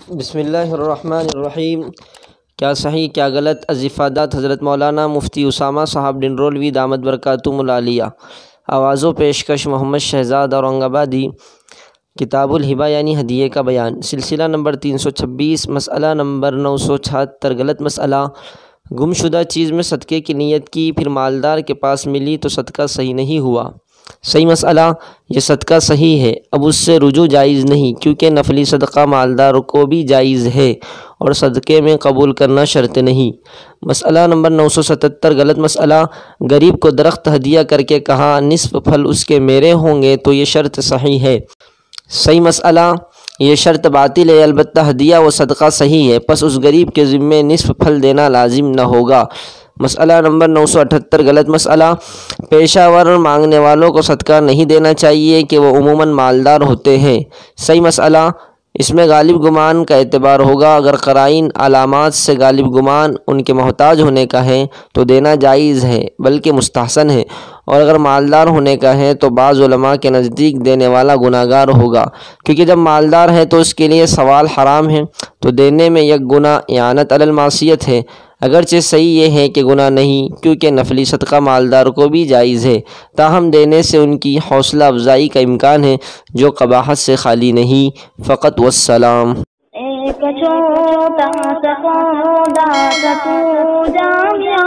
بسم اللہ الرحمن الرحیم۔ کیا صحیح کیا غلط از افادات حضرت مولانا مفتی اسامہ صاحب ڈنرولوی دامت برکاتہم العالیہ۔ آواز و پیشکش محمد شہزاد اورنگ آبادی۔ کتاب الہبہ یعنی ہدیے کا بیان، سلسلہ نمبر 326، مسئلہ نمبر 976۔ غلط مسئلہ: گم شدہ چیز میں صدقے کی نیت کی، پھر مالدار کے پاس ملی تو صدقہ صحیح نہیں ہوا۔ صحیح مسئلہ: یہ صدقہ صحیح ہے، اب اس سے رجوع جائز نہیں، کیونکہ نفلی صدقہ مالدار کو بھی جائز ہے اور صدقے میں قبول کرنا شرط نہیں۔ مسئلہ نمبر 977۔ غلط مسئلہ: غریب کو درخت ہدیہ کر کے کہا نصف پھل اس کے میرے ہوں گے تو یہ شرط صحیح ہے۔ صحیح مسئلہ: یہ شرط باطل ہے، البتہ ہدیہ و صدقہ صحیح ہے، پس اس غریب کے ذمے نصف پھل دینا لازم نہ ہوگا۔ مسئلہ نمبر 978۔ غلط مسئلہ: پیشہ ور مانگنے والوں کو صدقہ نہیں دینا چاہیے کہ وہ عموماً مالدار ہوتے ہیں۔ صحیح مسئلہ: اس میں غالب گمان کا اعتبار ہوگا، اگر قرائن علامات سے غالب گمان ان کے محتاج ہونے کا ہے تو دینا جائز ہے بلکہ مستحسن ہے، اور اگر مالدار ہونے کا ہے تو بعض علماء کے نزدیک دینے والا گناہگار ہوگا، کیونکہ جب مالدار ہے تو اس کے لیے سوال حرام ہے، تو دینے میں یک گناہ اعانت علی المعصیت ہے۔ اگرچہ صحیح یہ ہے کہ گناہ نہیں، کیونکہ نفلی صدقہ مالدار کو بھی جائز ہے، تاہم دینے سے ان کی حوصلہ افزائی کا امکان ہے جو قباحت سے خالی نہیں۔ فقط والسلام۔ ایک چھوٹا سا پودا تھا تو جامعہ،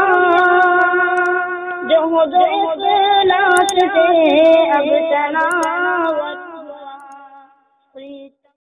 جو اخلاص سے اب تناور